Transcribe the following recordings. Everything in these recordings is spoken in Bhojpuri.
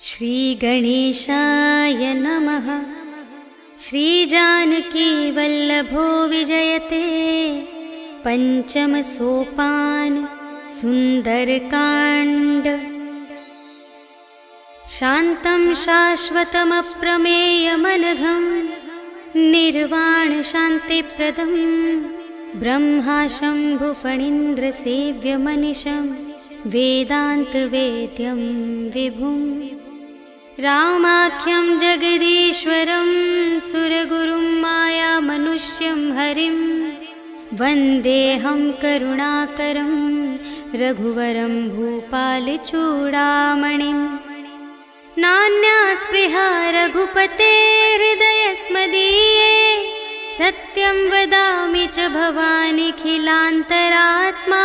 श्रीगणेशाय नमः। श्रीजानकीवल्लभो विजयते पञ्चमसोपान सुन्दरकाण्ड। शान्तं शाश्वतमप्रमेयमनघं निर्वाणशान्तिप्रदं ब्रह्मा शम्भुफणीन्द्रसेव्यमनिशं वेदान्तवेद्यं विभुम्। रामाख्यं जगदीश्वरं सुरगुरुं मायामनुष्यं हरिं वन्देऽहं करुणाकरं रघुवरं भूपालचूडामणिं। नान्या स्पृहा रघुपते हृदयस्मदीये सत्यं वदामि च भवानिखिलान्तरात्मा।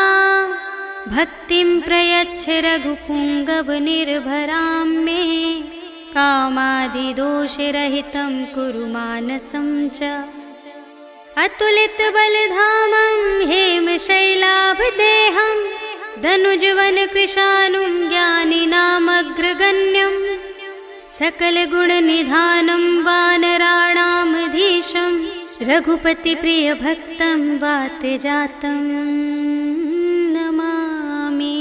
भक्तिं प्रयच्छ रघुपुङ्गवनिर्भरां मे कामादिदोषरहितं कुरु मानसं च। अतुलितबलधामं हेमशैलाभदेहं धनुजवनकृशानुं ज्ञानिनामग्रगण्यं सकलगुणनिधानं वानराणामधीशं रघुपतिप्रियभक्तं वातजातं नमामि।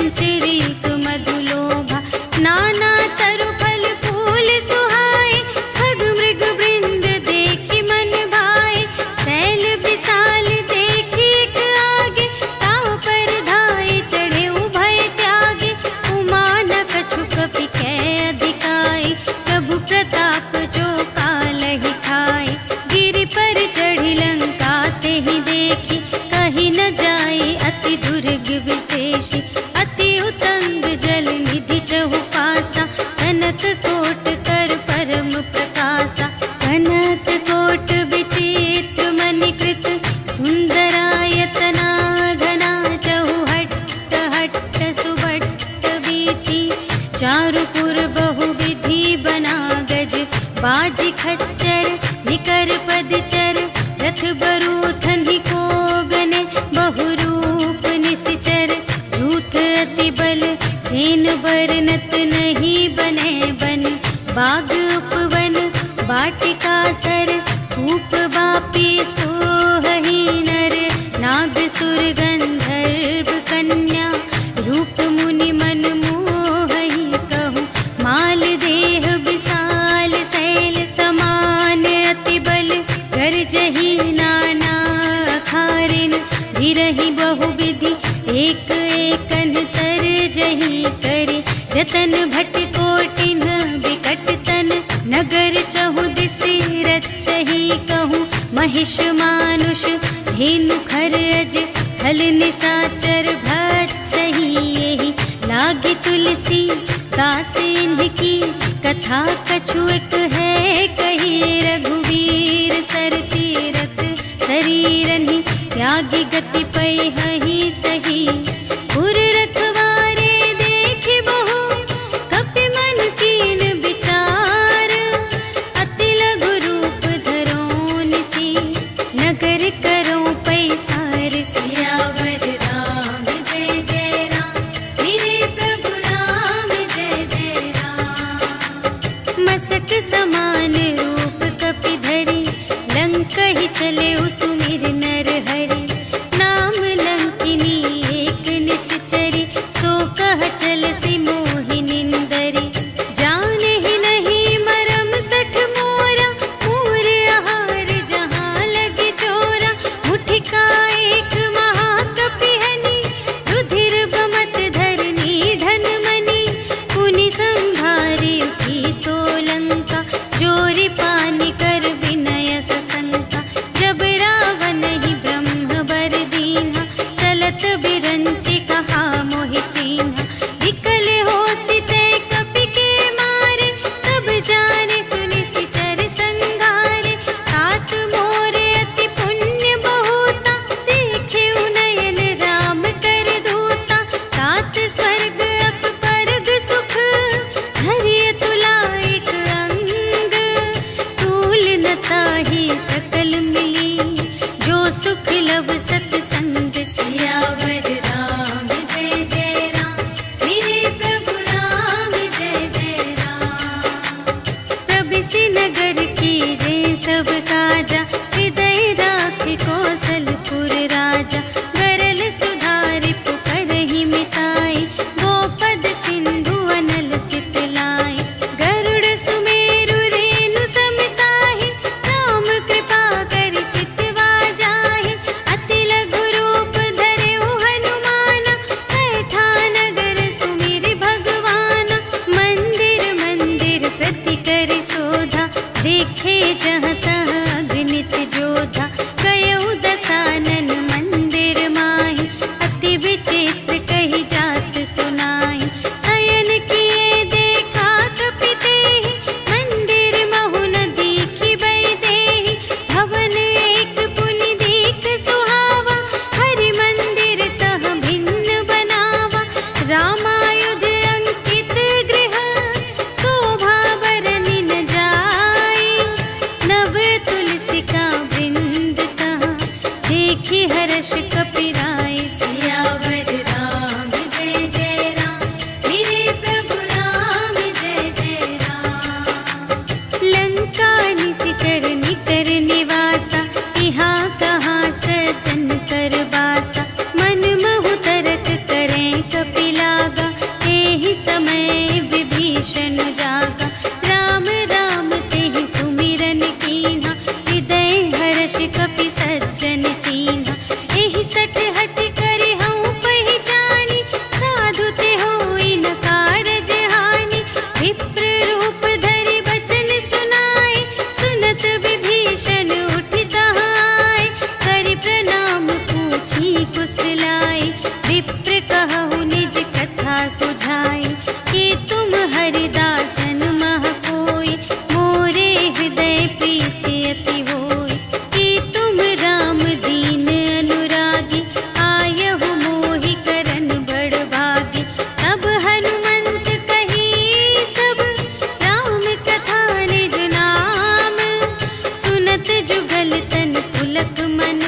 संचरित मधुलोभा। नाना तरु फल फूल सुहाए, खग मृग वृंद देखि मन भाए। शैल विशाल देखि एक आगे, ताव पर धाये चढ़े उभय त्यागे। उमा न कछु कपि कै अधिकाई, प्रभु प्रताप जो कालहि खाए। गिरि पर चढ़ी लंका तेहि देखी, कही न जाई अति दुर्ग विशेषी। अति उतंग जल निधि चहु पासा, कनक कोट कर परम प्रकाशा। कनक कोट विचित्र मणिकृत, सुंदरायतना घना। चहु हट्ट हट्ट सुबट्ट बीती, चारुपुर बहुविधि बना गज। बाजी खच्चर निकर पदचर, रथ बरूथन ही को गने। बहुरूप निश्चर झूठ अति बल, सेन बरनत नहीं बने बन। बाग उपवन वाटिका सर, कूप बापी सोहहि नर। नाग सुर गंधर्व कन्या, रूप मुनि मन मोहहि कहूँ। माल देह विशाल शैल समान, अति बल गर्जहि नाना अखारिन। भिरहि बहुविधि एक एकन तरजहि करे। जतन भट कोटिन विकट तन, नगर चहु दिसि रचहि कहूँ। महिष मानुष धेनु खर अज, खल निसाचर भक्षहि एहि। लागे तुलसी दास इनकी, कथा कछु एक है कही। रघुवीर सर तीरथ शरीरहि, त्यागी गति पैहि सही। पुर रखवारे देखि बहु, कपि मन कीन विचार। अति लघु रूप धरो निसी, नगर करो पैसार। सियावर राम जय जय राम, मेरे प्रभु राम जय जय राम। मसक समान रूप कपि धरि, लंक ही चले सुमिर नर हरि। नाम लंकिन समझाए कि तुम हरिदासन मह कोई, मोरे हृदय प्रीति अति होय। कि तुम राम दीन अनुरागी, आयहु मोहि करन बड़ भागी। तब हनुमंत कही सब राम कथा निज नाम, सुनत जुगल तन पुलक मन,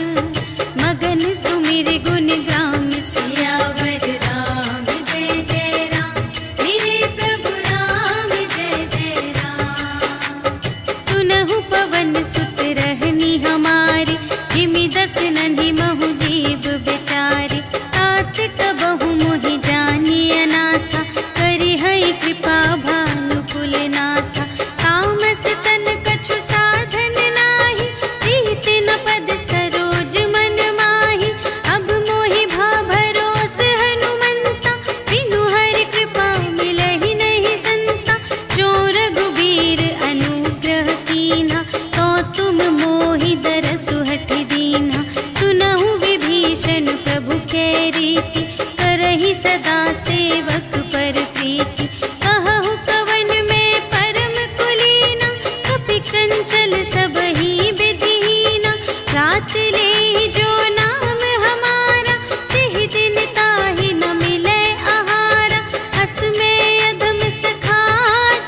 मगन सुमिर गुण ग्राम। सियावर राम जय जय राम, मेरे प्रभु राम जय जय राम। सुनहु पवन सुत रहनी हमारी, जिमि दस नन्हि महु जीव बिचारी। तात कबहु मोहि जानी अनाथा, करिहै कृपा भानु कुलनाथा। तामस तन कछु साधन नाही, प्रीति न पद सरोज मन माही। अब मोहि भा भरोस हनुमंता, बिनु हरि कृपा मिलहि नहीं संता। जो रघुबीर अनुग्रह कीन्हा, तो तुम मोहि दरसु हठि दीन्हा। सुनहु विभीषण प्रभु कै रीति, करहि सदा सेवक पर प्रीति। कहहु कवन में परम कुलीना, कपि चंचल सबहि विधिहीना। रात लेहि जो नाम हमारा, तिहि दिन ताहि न मिलै आहारा। अस में अधम सखा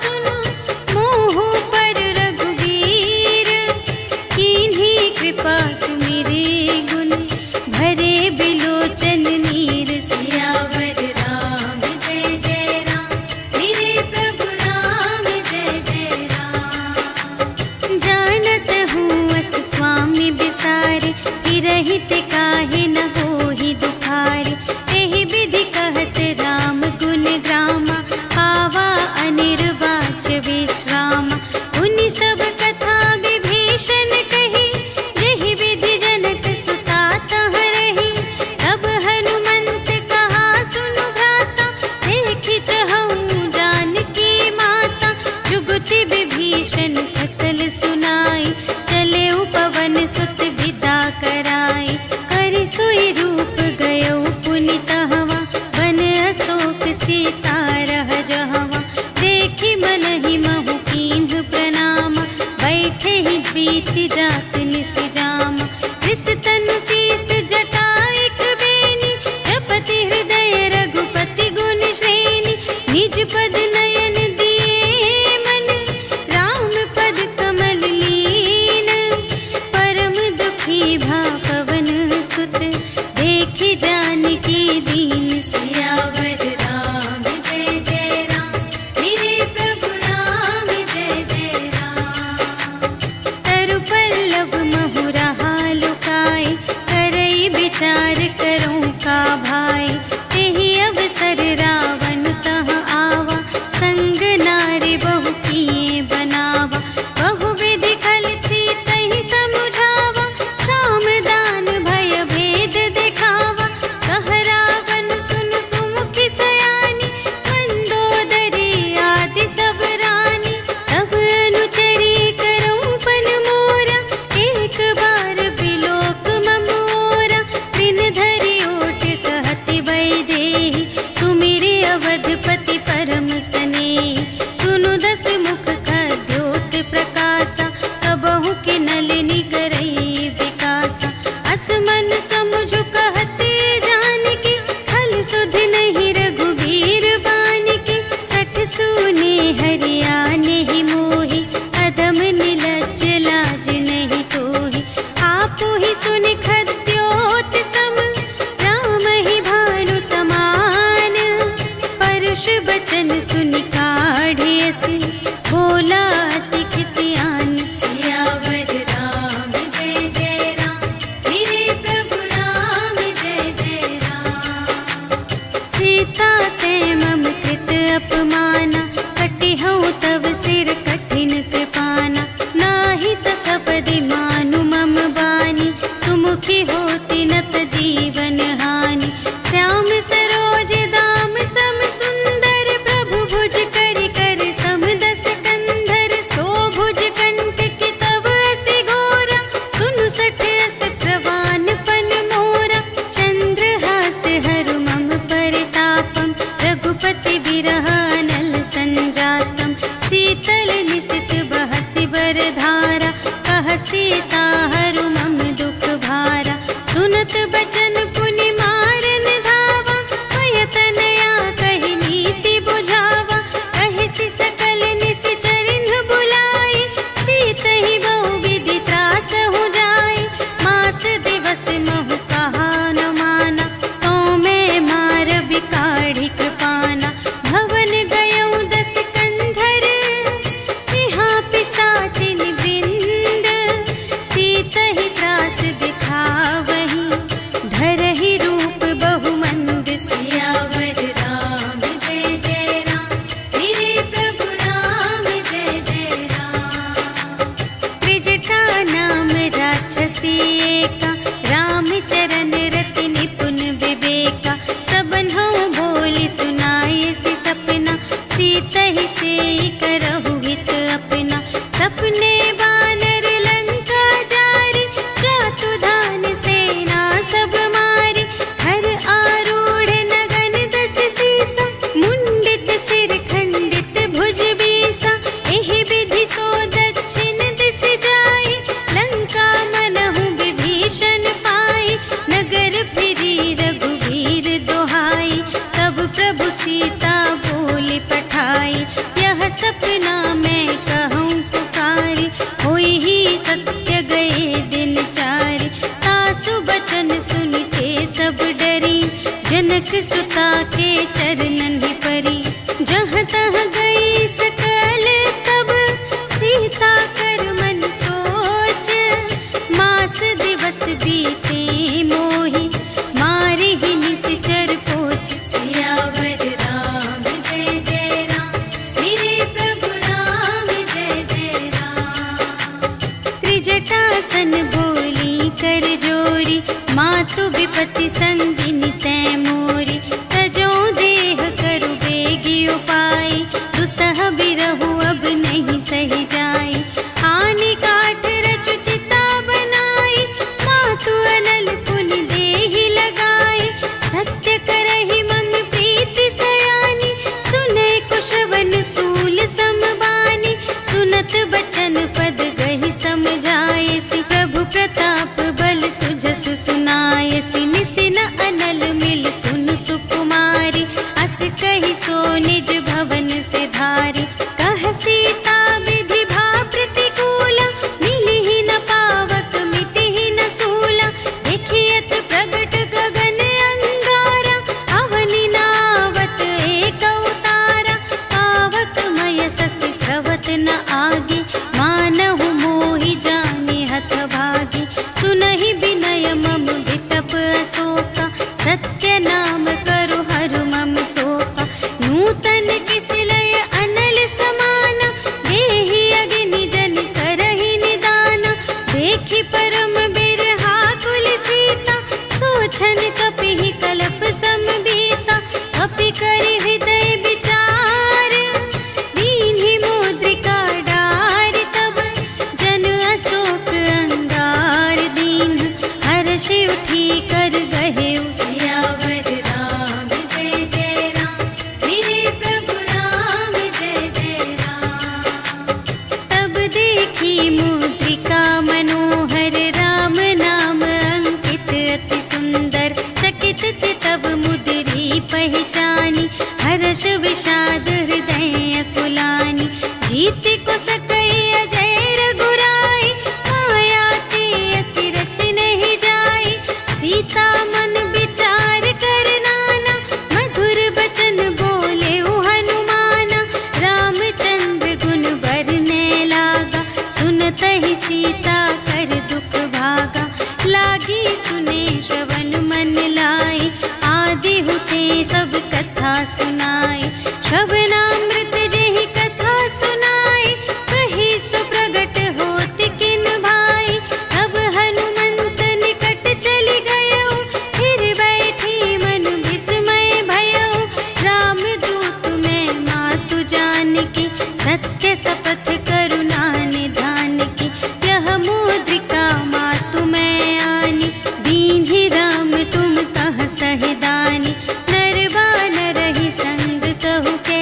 सुनो, मोहु पर रघुबीर। कीन्ही कृपा सुमिरि गुण, भरे बिलोचन नीर। सियावर राम जय जय राम, मेरे प्रभु राम जय जय राम। जानत हूँ अस स्वामी बिसारे, हिरहित काहे न होहि दुखारे। एहि विधि कहत राम गुण ग्रामा, पावा अनिर्वाच विश्रामा। उनि सब कथा विभीषण कही, जेहि विधि जनक सुता तह रही। तब हनुमंत कहा सुनु भ्राता, देखि चहऊँ जानकी माता। जुगति विभीषण सकल सुनाई, चले पवन सुत विदा कराई। करि सोई रूप गयो पुनि तहवा, वन अशोक सीता रह जहवा। देखि मनहि महु कीन्ह प्रणामा, बैठे ही प्रीति जात निस जामा। रिस तनु शीस जटा एक बेनी, जपति हृदय रघुपति गुण श्रेणी। निज पद नयन दिए मन, राम पद कमल लीन। परम दुखी भा पवन सुत, देखि जानकी दीन। सियावर राम जय जय राम, मेरे प्रभु राम जय जय राम। तरु पल्लव महु रहा लुकाई, करई विचार करूँ का भाई। तेहि अवसर रावण तह आवा, संग नारी बहु किए बनावा। बहु विधि खल थी तहि समुझावा, साम दान भय भेद दिखावा। कह रावण सुन सुमुखि सयानी, मंदोदरी आदि सब रानी। तब अनुचरी करऊँ पन मोरा, एक बार बिलोक ममोरा। दिन धरि ओट कहति वैदेही, सुमिरि अवधपति परम स्नेही। सुनु दस मुख खद्योत प्रकाशा, कबहु के नलिनी करई विकासा। अस मन समुझु कहते जानकी, खल सुध नहीं रघुबीर बानिकी। सठ सूने हरियाने ही मोहि, अधम निलज्ज लाज नहीं तोहि। आपु ही सुनि खद्योत सम, राम ही भानु समान। परुष बचन सुनि काढ़िय से, बोला अति खिसियान। सियावर राम जय जय राम, मेरे प्रभु राम जय जय राम। सीता ते मम कृत अपमाना, कटिहउँ तव सिर कठिन कृपाना। नाही त सपदि मानु मम बानी, सुमुखी होति नत जीवन हानि। श्याम सरोज दाम सम सुंदर, प्रभु विरह अनल संजातम, शीतल निशित बहसि बरधारा, कह सीता हरु मम दुख भारा। सुनत बचन पुनि मारन धावा, भयतनया कहि नीति बुझावा। कहिसि सकल निशिचरिन बुलाई, सीतहि बहु विधि त्रासहु जाई। मास दिवस महु कहा न माना, तो मैं मार बिकाढ़ी कृपाना। भवन गयउ 10 कंधर, यहाँ पिशाचिन वृंद। सीतहि त्रास दिखावही, धरहि रूप बहुमंद। सियावर राम जय जय राम, मेरे प्रभु राम जय जय राम। त्रिजटा नाम राक्षसी एका, रामचरण रति निपुण विवेका। सबन्हु बोली सुनायसि सपना, सीतहि सेई करहु हित अपना। सपने बानर लंका जारी, जातु धान सेना सब मारी। हर आरूढ़ नगन 10 सीसा, मुंडित सिर खंडित भुज बीसा। एहि विधि सो दक्षिण दिस जाई, लंका मनहु विभीषण पाई। नगर फिरी रघुवीर दोहाई, तब प्रभु सीता बोली पठाई। यह सपना मैं कहूँ पुकारी, होई ही सत्य गए दिन चारि। तासु बचन सुनिते सब डरी, जनक सुता के चरणन ही परी। जहाँ तहाँ गई सकल तब, सीता कर मन सोच। मास दिवस बीते मोहि, मारे ही निशिचर पोछ। सियावर राम जय जय राम, मेरे प्रभु राम जय जय राम। त्रिजटासन बोली कर जोरी, मातु विपति संगिनी तै मोरी। तजो देह करु बेगी उपाय, दुसह बिरहु अब नहीं सही जाई। आने काठ रचु चिता बनाई, मातु अनल पुनि देहि लगाई। सत्य करहि मम प्रीति सयानी, सुनै कुशवन सूल समबानी। सुनत बचन पद गहि समझायसि, प्रभु प्रताप बल सुजसु सुनायसि। निसिन अनल मिल सुन सुकुमारी, अस कहि सो निज भवन से धारी। कह सीता विधि भा प्रतिकूला, मिलिहि न पावक मिटिहि न सूला। देखियत प्रगट गगन अंगारा, अवनि नावत एक अवतारा। पावक मय ससि स्रवत न आगे, मानहु मोहि जानि हथ भागी। सुनहि विनय मम विटप अशोका, सत्य नाम करु हरु मम शोका। नूतन किस लय अनल समाना, देहि अग्नि जन करहि निदाना। देखि परम बिरहा कुल सीता, सोछन कपिहि कलप समबीता। कपि करि हृदय विचार, दीन्हि मुद्रिका डारि। तब जन अशोक अंगार दीन, हर्षि उठी कर गहेउ। सियावर राम जय जय राम, मेरे प्रभु राम जय जय राम। तब देखी मुद्रिका मनोहर, राम नाम अंकित अति सुंदर। चकित चितव मुद्री पहचानी, हर्ष विषाद हृदय अकुलानी। जीति को सकई अजय रघुराई, माया ते असि रच नहीं जाई। सीता मन विचार कर नाना, मधुर बचन बोले हनुमाना। रामचंद्र गुण बरने लागा, सुनतहि सीता कर दुख भागा। लागी सुने श्रवण मन लाई, आदि हुते सब कथा सुनाई। श्रवणामृत जेहि कथा सुनाई, कही सो प्रगट होत किन भाई। तब हनुमंत निकट चली गयो, फिर बैठी मन विस्मय भयो। रामदूत मैं मातु जानकी, सत्य शपथ करुणा निधान की। यह मुद्रिका मातु मैं आनी, दीन्हि राम तुम कह सहिदानी। नर बानर ही संग कहु के,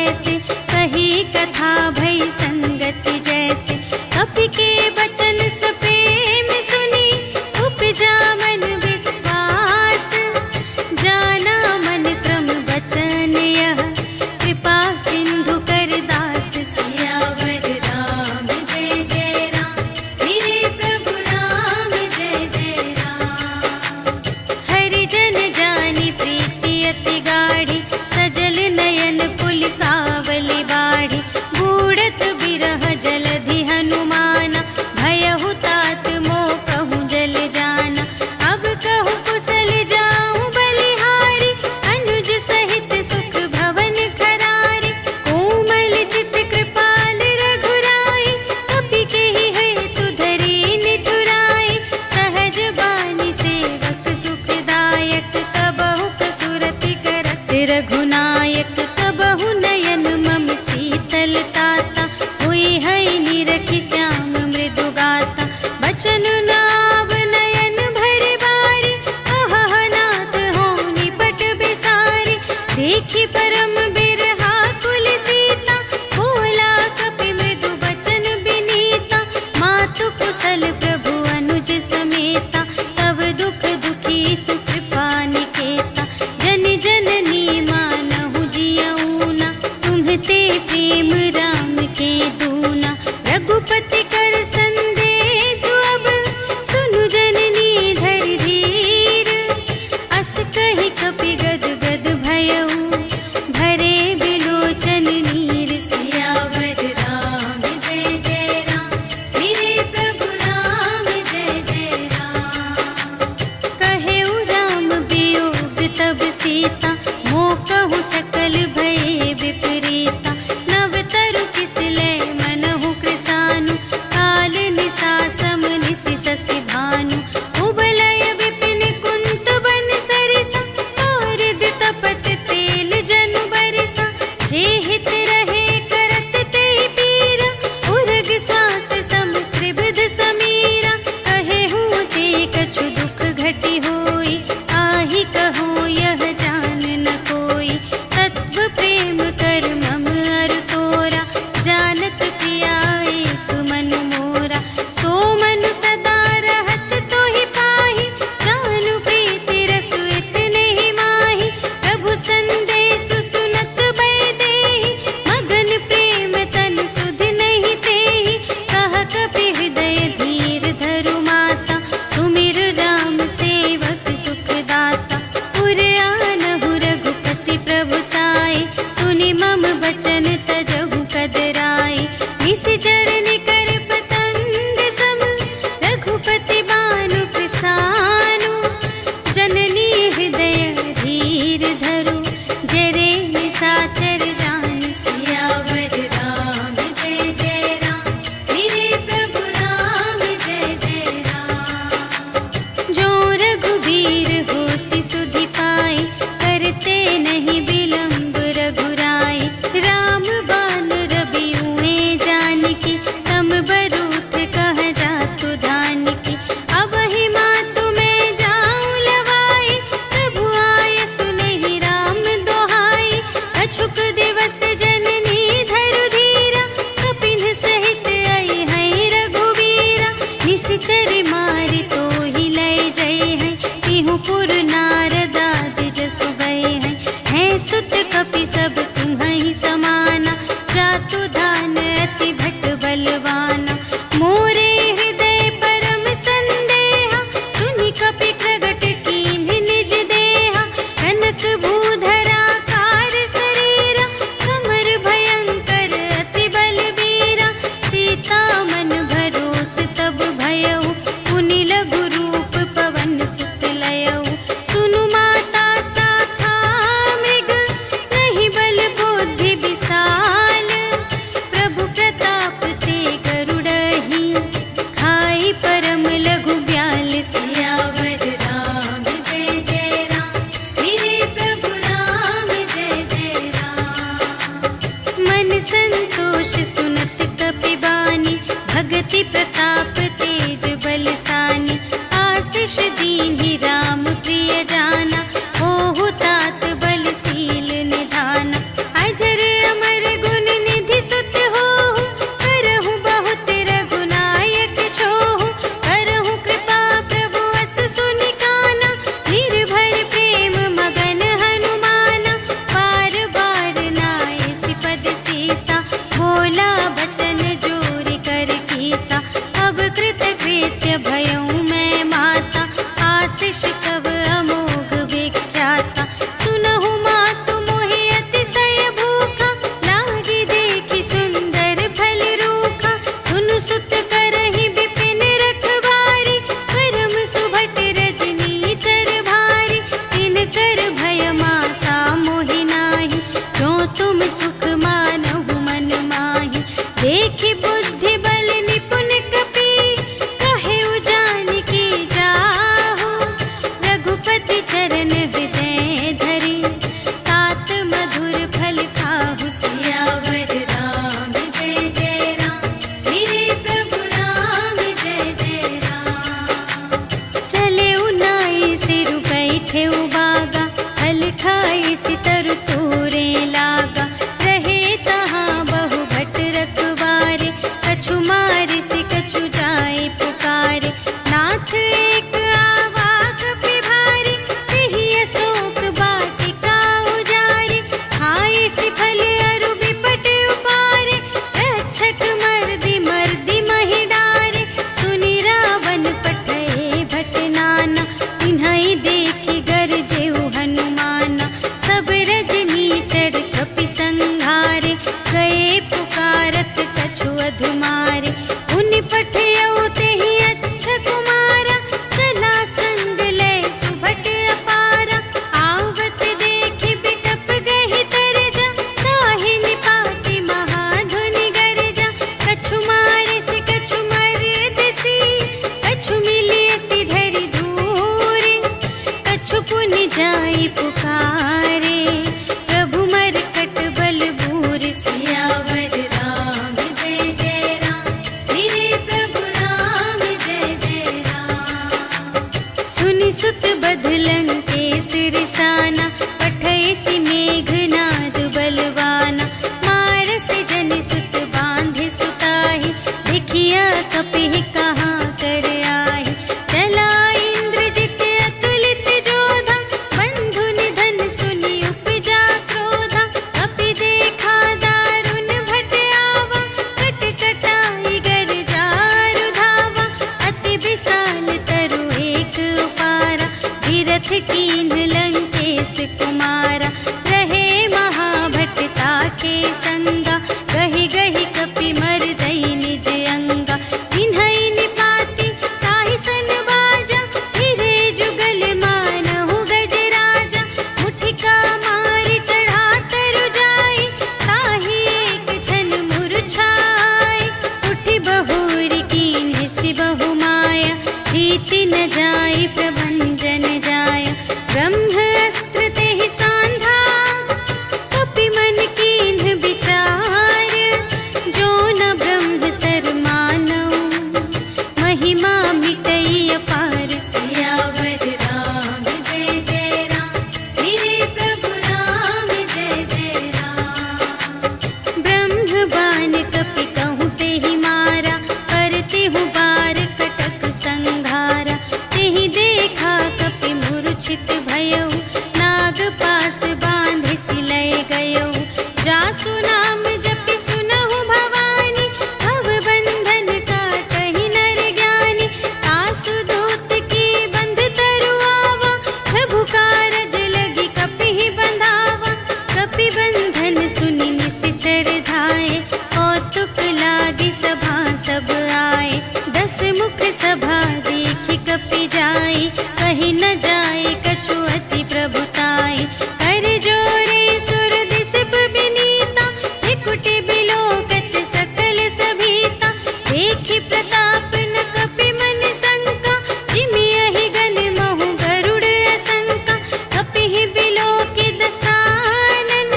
प्रेम राम के दूना। रघुपति कर संदेश अब सुनु जननी धर धीर। अस कहि कपि गद गद भयउ भरे बिलोचन नीर। सियावर राम जय जय राम, मेरे प्रभु राम जय जय राम। कहेउ राम वियोग तब सीता, मोकहु सकल भये विपरीता। नव तरु किस लय मनहु कृसानु, काल निसा सम निसि ससि भानु। उबलय विपिन कुंत बन सरिसा, पारद तपत तेल जनु बरिसा। जे हित रहे करत तेहि पीरा, उरग श्वास सम त्रिविध समीरा। कहेहु ते कछु दुख घटी होई, आहि कहो यह जान न कोई। तत्व प्रेम कर मम अरु तोरा, जानत पिया एक मन मोरा। सो मन सदा रहत तोहि पाहि, जानु प्रीति रसु इतने ही माहि। प्रभु संदेश सुनत बै देहि, मगन प्रेम तन सुध नहीं तेहि। कह कपि हृदय धीर धरु माता, सुमिर राम सेवक सुख दाता। पुर आनहु रघुपति प्रभुताय, सुनि मम बचन तजहु कदराय। निशिचर निकर पतंग सम, रघुपति बानु प्रसानु। जननी हृदय धीर धरु, जरे निशाचर जान। सियावर राम जय जय राम, मेरे प्रभु राम जय जय राम। जो रघुबीर होति सुधि पाई, करते नहीं विलंब रघुराई। राम बान रबिउए जानकी, तम बरूथ कह जातु धानकी। अबहि मातु मैं जाऊं लवाई, प्रभु आय सुनहि राम दोहाई। कछुक दिवस जननी धरु धीरा, कपिन सहित आई हैं रघुबीरा। निशिचर मारि तोहि लय जय हैं, तिहु पुर नारद आदि जसु गए हैं। हैं सुत कपि सब तुम्हि समाना, जातु धान अति भट बलवाना। मोरे हृदय परम संदेहा, सुनि कपि प्रगट कीन्ह निज देहा। कनक भूधरा कार शरीरा, समर भयंकर अति बलबीरा। सीता मन भरोस तब भयउ, पुनि लघु रूप पवन सुत लयउ। सुनु माता शाखा मृग, नहीं बल बुद्धि विशाल। प्रभु प्रताप ते गरुड़हि, खाई परम लघु ब्याल। सियावर राम जय जय राम, मेरे प्रभु राम जय जय राम। मन संतोष सुनत कपि बानी, भगति प्रताप तेज बलसानी। आशीष दीन्हि राम प्रिय जाना, होहु तात बलशील निधाना। अजर अमर गुण निधि सुत होहु, करहु बहुत रघुनायक छोहु। करहु कृपा प्रभु अस सुनि काना, निर्भर प्रेम मगन हनुमाना। बार बार नायसि पद सीसा, बोला बचन जोरि कर कीसा। अब कृत जाय प्रभंजन जाय। ब्रह्म अस्त्र तेहि सांधा कपि मन कीन्ह विचार। जो न ब्रह्म सर मानव महिमा मिटई अपार। सियावर राम जय जय राम, मेरे प्रभु राम जय जय राम। ब्रह्म बाण कपि कहूँ तेहि मारा, करते हूँ बार कटक संघारा। तेहि देखा कपि मूर्छित भयउ, नाग पास बांधे सिलय गयउ। जासु नाम जपि सुनहु भवानी, भव बंधन काटहि नर ज्ञानी। आसु दूत की बंध तरुआवा, प्रभु कारज लगी कपिहि बंधावा। कपि बंधन सुनि निश्चर धाये, कौतुक लागी सभा सब आए। 10 मुख सभा देखि कपि जाई, कहि न जाए कछु अति प्रभुताई। कर जोरे सुर दिसप बिनीता, त्रिकुटि बिलोकत सकल सभीता। देखि प्रताप न कपि मन शंका, जिमि यहि गन महु गरुड़ असंका। कपिहि बिलोकि दसानन,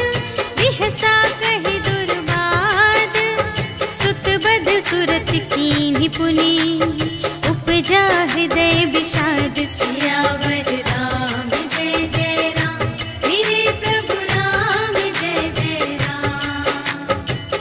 बिहसा कहि दुर्बाद। सुत बध सुरत कीन्हि पुनि, उपजा हृदय विषाद। सियावर राम जय जय राम, मेरे प्रभु राम जय जय राम।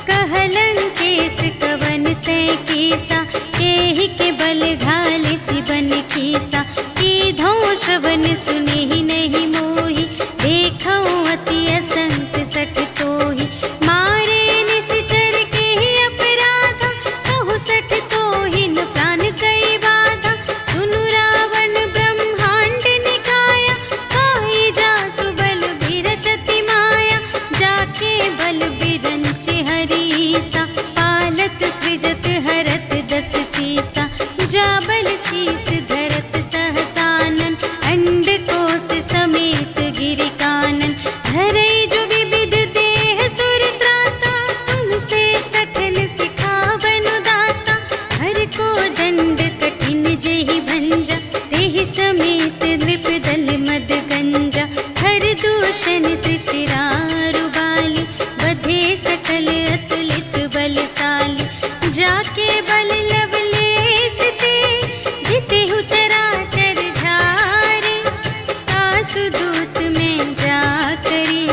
कहलन केस कवन तै कीसा, केहि के बल घाले सिबन कीसा। कीधौं श्रवण सुनेहि नहीं मोहि, देखौं अति असंत सठ तोहि। मारे निश्चर केहि अपराधा, कहु सठ तोहि न प्राण कई बाधा। सुनु रावण ब्रह्मांड निकाया, काई जासु बल बिरचति माया। जाके बल बिरंचि हरीसा, पालत सृजत हरत 10 सीसा। जा बल शीस धरत सहसानन, अंड कोश समेत गिरि कानन। धरई जो विविध देह सुर त्राता, तुमसे सठन सिखावनु दाता। हर को दंड कठिन जेहि भंजा, तेहि समेत नृप दल मद गंजा। हर दूषण त्रिशिरारु बाली, बधे सकल अतुलित बलशाली। जाके बल लवलेश ते, जितेहु चराचर झारे। आसु दूत में जा करी,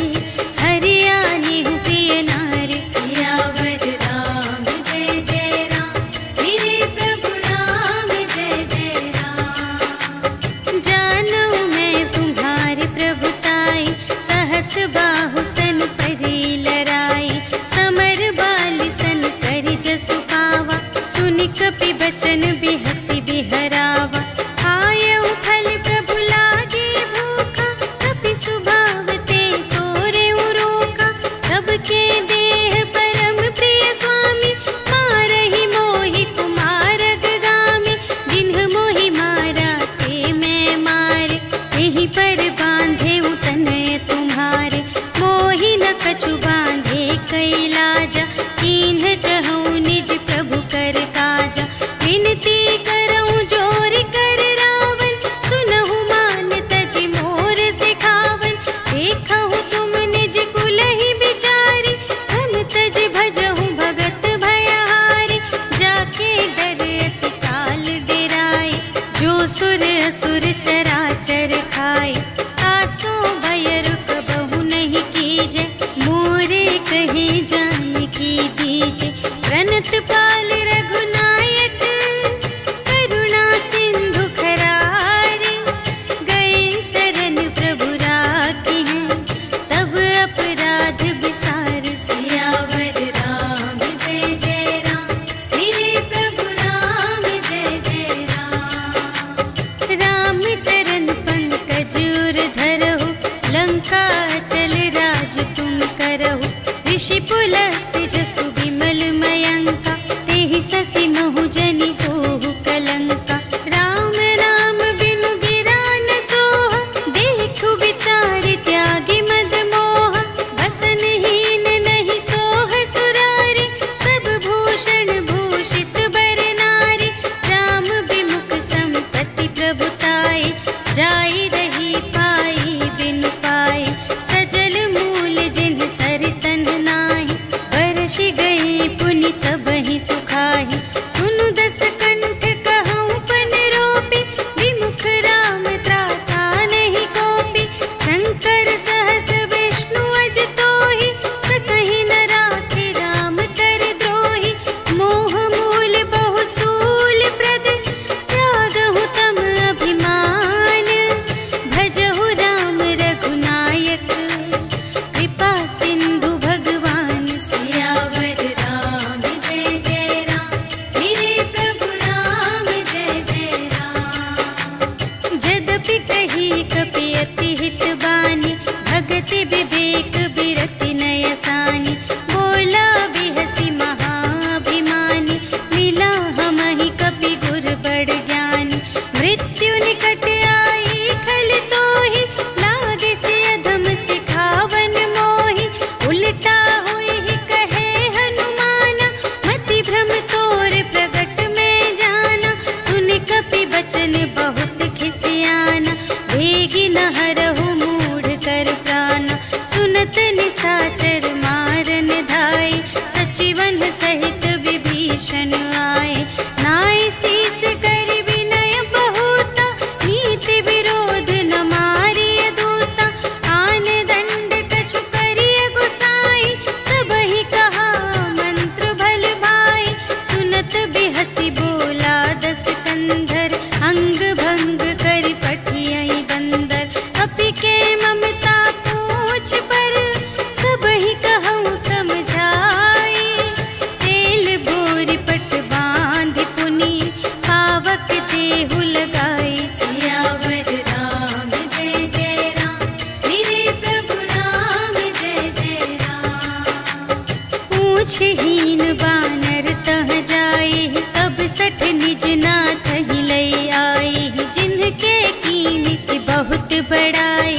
हरियानेहु प्रिय नारी। सियावर राम जय जय राम, मेरे प्रभु राम जय जय राम। जानऊ मैं तुम्हारे प्रभुताई, सहस बाहु सन परी लराई। समर बाली सन करि जसु पावा, सुनि कपि बचन बिहसि बिहरावा। आयउ फल प्रभु लागे भूखा, कपि सुभाव ते तोरेउ रोका। सबके देह परम प्रिय स्वामी, मारहि मोहि कुमारग गामी। जिन्ह मोहि मारा ते मैं मारे, एहि पर बांधेउ तनय तुम्हारे। मोहि न कछु बांधे कैलाजा, कीन्ह चहु निज प्रभु कर काजा। विनती करऊं जोर कर रावण, सुनहु मान तजि मोर सिखावन। देखहु तुम निज कुलहि बिचारी, धन तज भजहु भगत भयहारी। जाके डर अति काल डेराए, जो सुर असुर चराचर खाए। आसो भय रुक बहु नहीं कीजे, मोरे कहे जाय की दीजे। प्रणत पाल रघुनायक, करुणा सिंधु खरारे। गए शरण प्रभु राखी हैं, तब अपराध बिसार। सियावर राम जय जय राम, मेरे प्रभु राम जय जय राम। राम चरण पंकज उर धरहु, लंका चल राज तुम करहु। ऋषि पुलस्त्य जसु विमल मयंका, तेहि ससि महु जनि होहु कलंका। राम नाम बिनु गिरा न सोहा, देखु विचार त्यागी मद मोहा। बसनहीन नहीं सोह सुरारी, सब भूषण भूषित बर नारी। राम विमुख संपत्ति प्रभु सहित विभीषण आए। नाय शीस कर विनय बहुता, नीति विरोध न मारिय दूता। आन दंड कछु करिय गुसाई, सबहि कहा मंत्र भल भाई। सुनत बिहसी बोला दस कंधर, अंग भंग करि पठियहि बंदर। कपि के ममता पूछ पर, सबहि कहउँ समझाई। तेल बोरि पट बाँधि पुनि, पावक देहु लगाई। सियावर राम जय जय राम, मेरे प्रभु राम जय जय राम। पूछहीन बानर तह जाई, तब सठ निज नाथ ही लई आई। जिनके कीन्हि बहुत बड़ाई,